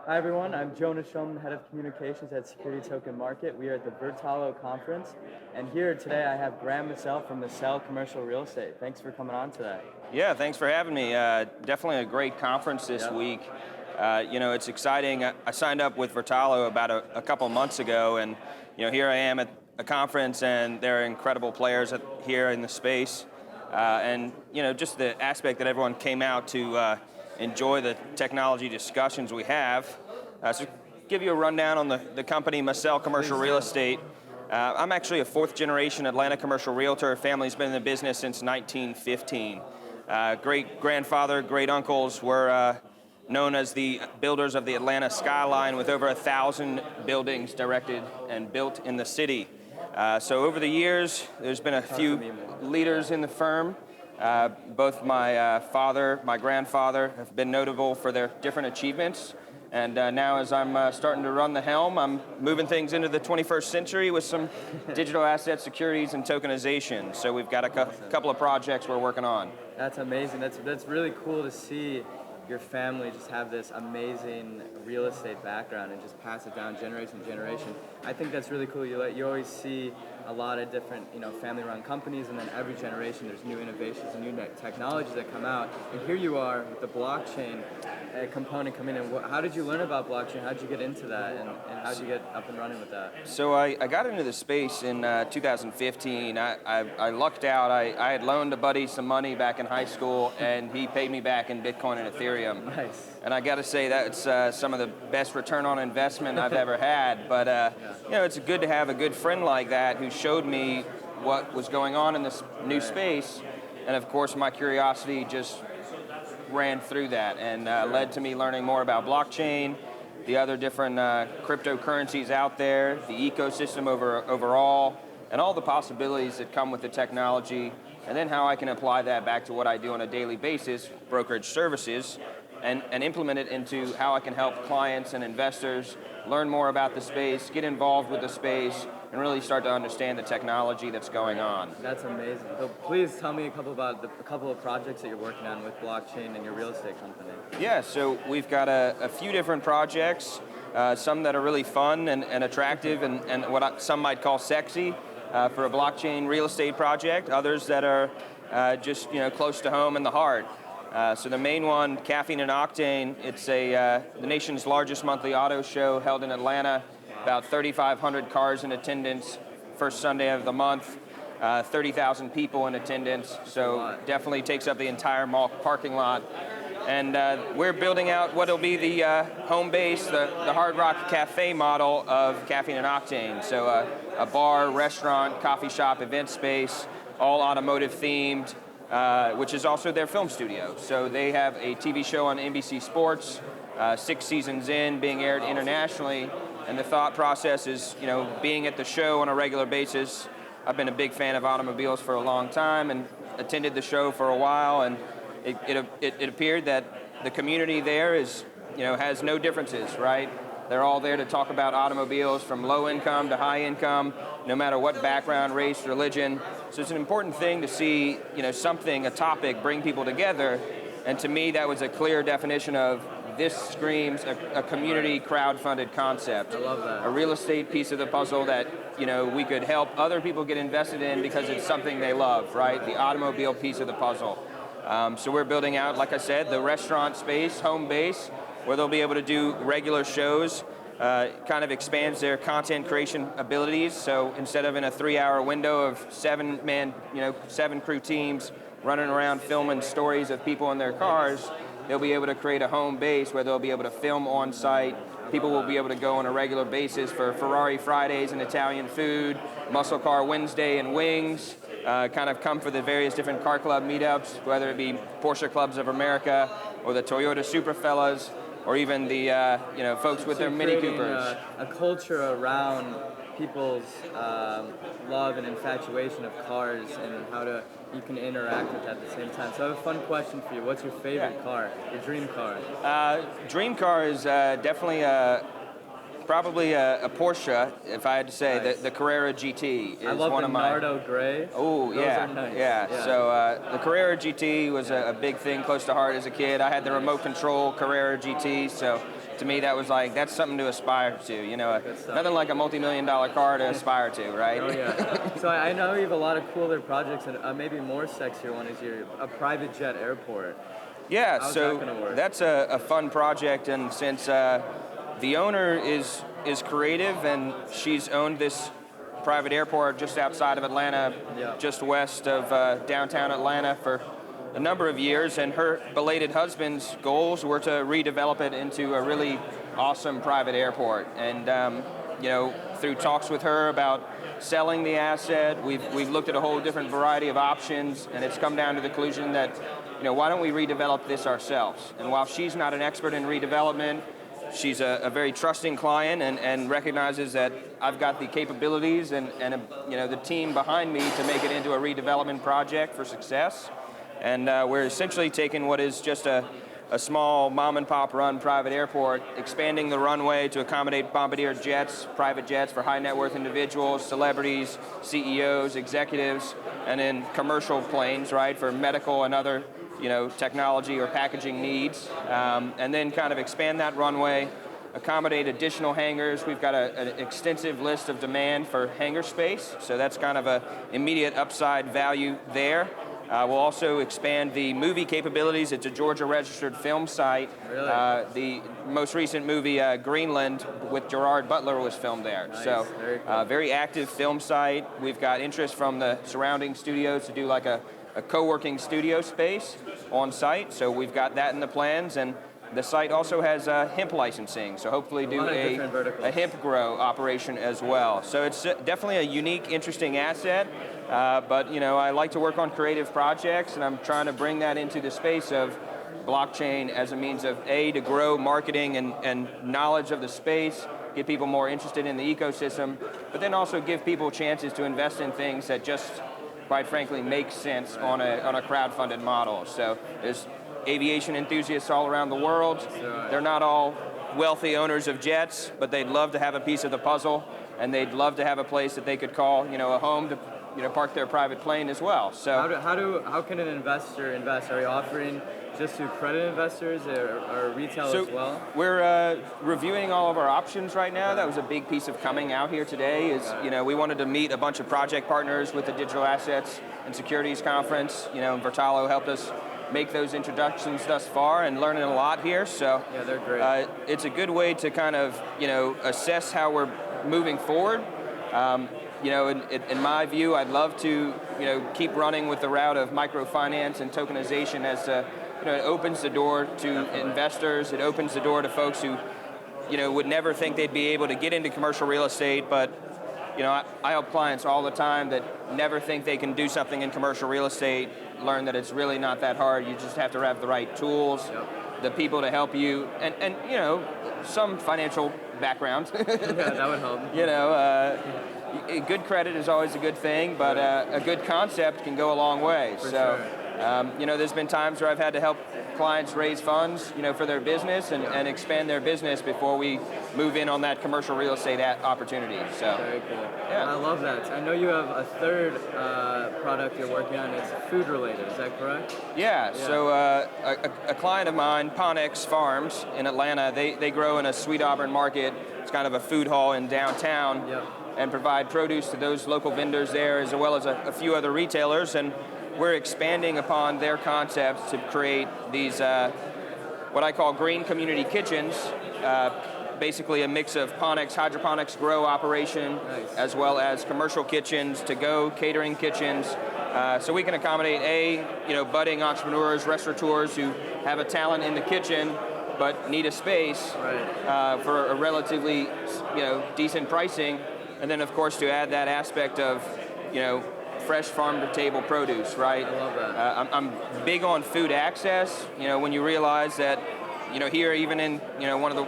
Hi everyone, I'm Jonas Shulman, Head of Communications at Securities Token Market. We are at the Vertalo conference, and here today I have Graham Massell from Massell Commercial Real Estate. Thanks for coming on today. Yeah, thanks for having me. Definitely a great conference this week. It's exciting. I signed up with Vertalo about a couple months ago, and here I am at a conference, and there are incredible players here in the space. Just the aspect that everyone came out to enjoy the technology discussions we have. So give you a rundown on the company, Massell Commercial Real Estate. I'm actually a fourth generation Atlanta commercial realtor. Family's been in the business since 1915. Great grandfather, great uncles were known as the builders of the Atlanta skyline, with over 1,000 buildings directed and built in the city. So over the years, there's been a few leaders in the firm. Both my father, my grandfather have been notable for their different achievements. And now as I'm starting to run the helm, I'm moving things into the 21st century with some digital asset securities and tokenization. So we've got a couple of projects we're working on. That's amazing. That's really cool to see your family just have this amazing real estate background and just pass it down generation to generation. I think that's really cool. You always see a lot of different family-run companies, and then every generation there's new innovations and new technologies that come out. And here you are with the blockchain component coming in. How did you learn about blockchain? How did you get into that, and how did you get up and running with that? So I got into the space in 2015. I lucked out. I had loaned a buddy some money back in high school, and he paid me back in Bitcoin and Ethereum. Nice. And I got to say that's some of the best return on investment I've ever had. But it's good to have a good friend like that who showed me what was going on in this new space, and of course my curiosity just ran through that and led to me learning more about blockchain, the other different cryptocurrencies out there, the ecosystem overall, and all the possibilities that come with the technology, and then how I can apply that back to what I do on a daily basis, brokerage services, and implement it into how I can help clients and investors learn more about the space, get involved with the space, and really start to understand the technology that's going on. That's amazing. So please tell me a couple of projects that you're working on with blockchain and your real estate company. Yeah, so we've got a few different projects, some that are really fun and attractive and what some might call sexy for a blockchain real estate project, others that are just close to home in the heart. So the main one, Caffeine and Octane, it's the nation's largest monthly auto show held in Atlanta. About 3,500 cars in attendance, first Sunday of the month, 30,000 people in attendance, so definitely takes up the entire mall parking lot. And we're building out what will be the home base, the Hard Rock Cafe model of Caffeine and Octane. So a bar, restaurant, coffee shop, event space, all automotive themed, which is also their film studio. So they have a TV show on NBC Sports, 6 seasons in, being aired internationally. And the thought process is, being at the show on a regular basis. I've been a big fan of automobiles for a long time and attended the show for a while, and it appeared that the community there has no differences, right? They're all there to talk about automobiles from low income to high income, no matter what background, race, religion. So it's an important thing to see, a topic, bring people together. And to me, that was a clear definition of this screams a community crowd-funded concept. I love that. A real estate piece of the puzzle that, we could help other people get invested in because it's something they love, right? The automobile piece of the puzzle. So we're building out, like I said, the restaurant space, home base, where they'll be able to do regular shows. Kind of expands their content creation abilities. So instead of in a 3-hour window of 7 crew teams running around filming stories of people in their cars, they'll be able to create a home base where they'll be able to film on site. People will be able to go on a regular basis for Ferrari Fridays and Italian food, Muscle Car Wednesday and wings, kind of come for the various different car club meetups, whether it be Porsche Clubs of America or the Toyota Superfellas, or even the folks with their Mini Coopers. A culture around people's love and infatuation of cars and how you can interact with that at the same time. So I have a fun question for you. What's your favorite car, your dream car? Dream car is definitely a probably a Porsche, if I had to say. Nice. The Carrera GT is I love one the of my. Nardo Gray. Oh, Those yeah, are nice. yeah. So the Carrera GT was a big thing close to heart as a kid. I had the remote control Carrera GT, so to me that was like, that's something to aspire to. You know, nothing like a multi-million-dollar car to aspire to, right? Oh yeah. So I know you have a lot of cooler projects, and maybe more sexier one is a private jet airport. Yeah, How's so that gonna work? that's a fun project, and since the owner is creative, and she's owned this private airport just outside of Atlanta, Yeah. just west of downtown Atlanta for a number of years, and her belated husband's goals were to redevelop it into a really awesome private airport. And you know, through talks with her about selling the asset, we've looked at a whole different variety of options, and it's come down to the conclusion that, you know, why don't we redevelop this ourselves? And while she's not an expert in redevelopment, she's a very trusting client and recognizes that I've got the capabilities and you know, the team behind me to make it into a redevelopment project for success. And we're essentially taking what is just a small mom and pop run private airport, expanding the runway to accommodate Bombardier jets, private jets for high net worth individuals, celebrities, CEOs, executives, and then commercial planes, right, for medical and other, you know, technology or packaging needs, and then kind of expand that runway, accommodate additional hangars. We've got an extensive list of demand for hangar space, so that's kind of a immediate upside value there. We'll also expand the movie capabilities. It's a Georgia registered film site. Really? The most recent movie, Greenland, with Gerard Butler, was filmed there. Nice. So Very cool. very active film site. We've got interest from the surrounding studios to do like a co-working studio space on site. So we've got that in the plans. And the site also has hemp licensing, so hopefully do a hemp grow operation as well. So it's definitely a unique, interesting asset. But you know, I like to work on creative projects, and I'm trying to bring that into the space of blockchain as a means of to grow marketing and knowledge of the space, get people more interested in the ecosystem, but then also give people chances to invest in things that just, quite frankly, make sense on a crowdfunded model. So there's aviation enthusiasts all around the world. They're not all wealthy owners of jets, but they'd love to have a piece of the puzzle, and they'd love to have a place that they could call, you know, a home to, you know, park their private plane as well. So how can an investor invest? Are you offering just to credit investors or retail as well? We're reviewing all of our options right now. That was a big piece of coming out here today is, you know, we wanted to meet a bunch of project partners with the Digital Assets and Securities Conference. You know, Vertalo helped us make those introductions thus far and learning a lot here. So yeah, they're great. It's a good way to kind of, you know, assess how we're moving forward. You know, in my view, I'd love to, you know, keep running with the route of microfinance and tokenization as you know, it opens the door to investors. It opens the door to folks who, you know, would never think they'd be able to get into commercial real estate, but, you know, I help clients all the time that never think they can do something in commercial real estate, learn that it's really not that hard. You just have to have the right tools, the people to help you, and you know, some financial background. Yeah, that would help. You know, good credit is always a good thing, but a good concept can go a long way. You know, there's been times where I've had to help clients raise funds, you know, for their business and expand their business before we move in on that commercial real estate opportunity. So very cool. Yeah. I love that. I know you have a third product you're working on. It's food related. Is that correct? Yeah. So a client of mine, Ponix Farms in Atlanta, they grow in a Sweet Auburn market. It's kind of a food hall in downtown. Yep. And provide produce to those local vendors there, as well as a few other retailers. And we're expanding upon their concepts to create these, what I call green community kitchens, basically a mix of Ponix, hydroponics grow operation, as well as commercial kitchens, to-go catering kitchens. So we can accommodate you know, budding entrepreneurs, restaurateurs who have a talent in the kitchen, but need a space for a relatively, you know, decent pricing. And then, of course, to add that aspect of, you know, fresh farm-to-table produce, right? I love that. I'm big on food access. You know, when you realize that, you know, here, even in, you know, one of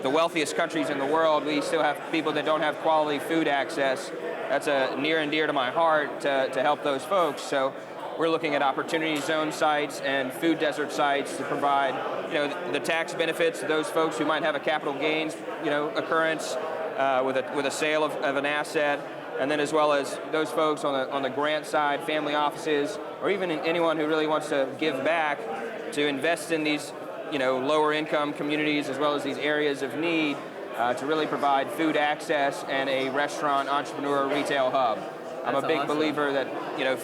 the wealthiest countries in the world, we still have people that don't have quality food access. That's near and dear to my heart to help those folks. So we're looking at opportunity zone sites and food desert sites to provide, the tax benefits to those folks who might have a capital gains, occurrence with a sale of an asset, and then as well as those folks on the grant side, family offices, or even anyone who really wants to give back to invest in these, lower income communities as well as these areas of need to really provide food access and a restaurant, entrepreneur, retail hub. I'm a big believer that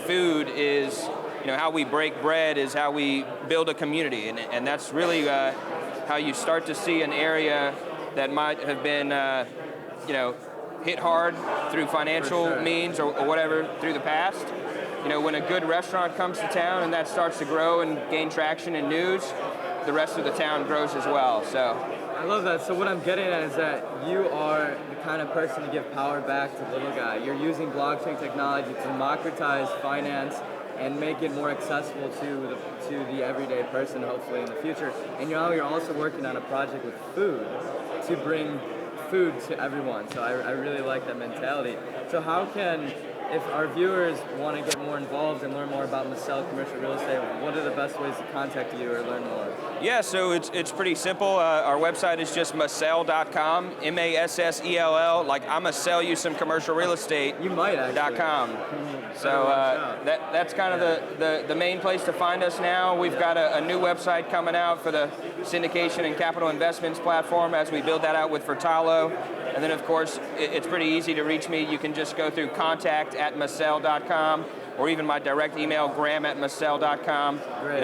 food is how we break bread, is how we build a community, and that's really how you start to see an area that might have been hit hard through financial means or whatever through the past. When a good restaurant comes to town and that starts to grow and gain traction in news, the rest of the town grows as well. So I love that. So what I'm getting at is that you are the kind of person to give power back to the little guy. You're using blockchain technology to democratize finance and make it more accessible to the everyday person, hopefully in the future. And you're also working on a project with food to bring food to everyone. So I really like that mentality. So how can, if our viewers want to get more involved and learn more about Massell Commercial Real Estate, what are the best ways to contact you or learn more? Yeah, so it's pretty simple. Our website is just massell.com, M-A-S-S-E-L-L. Like, I'm going to sell you some commercial real estate. You might actually. .com. So that's kind of the main place to find us now. We've got a new website coming out for the syndication and capital investments platform as we build that out with Vertalo. And then, of course, it's pretty easy to reach me. You can just go through contact@massell.com, or even my direct email, graham@massell.com.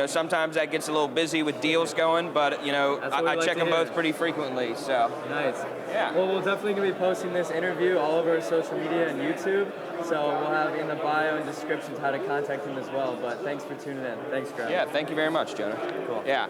Sometimes that gets a little busy with deals going, but I check them both pretty frequently. So nice. Yeah. Well, we're definitely gonna be posting this interview all over social media and YouTube. So we'll have in the bio and descriptions how to contact him as well. But thanks for tuning in. Thanks, Graham. Yeah. Thank you very much, Jonah. Cool. Yeah.